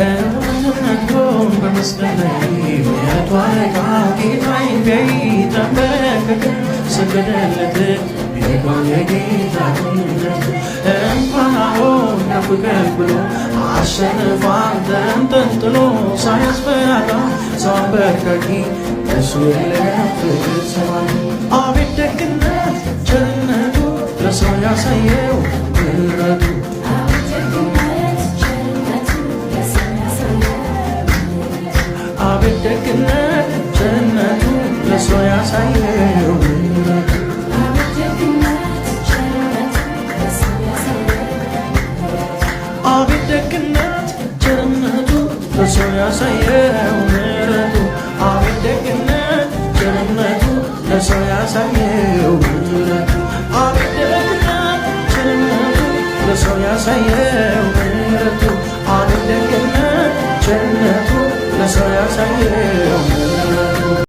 እውነቱን በመስቀል ላይ ምሕረቱ አለቃ ጌታዬን ቢያይ ተንበረከከ ሰገደለት ቢነግረው የጌታ ምሕረት እንኳን አሁን ናፍቀህ ብሎ አሸንፎ ተንጠልጥሎ ሳያስፈራራ ሰው አንበርካኪ እሱ የለም ፍቅር ሰማይ አቤት ደግነት ቸርነቱ ለሰው ያሳየው ምሕረቱ አቤት ደግነት ቸርነቱ ለሰው ያሳየው ምሕረቱ አቤት ደግነት ቸርነቱ ለሰው ያሳየው ምሕረቱ አቤት ደግነት ቸርነቱ ለሰው ያሳየው ምሕረቱ አቤት ደግነት ቸርነቱ ለሰው ያሳየው ምሕረቱ አቤት ደግነት ቸርነቱ ለሰው ያሳየው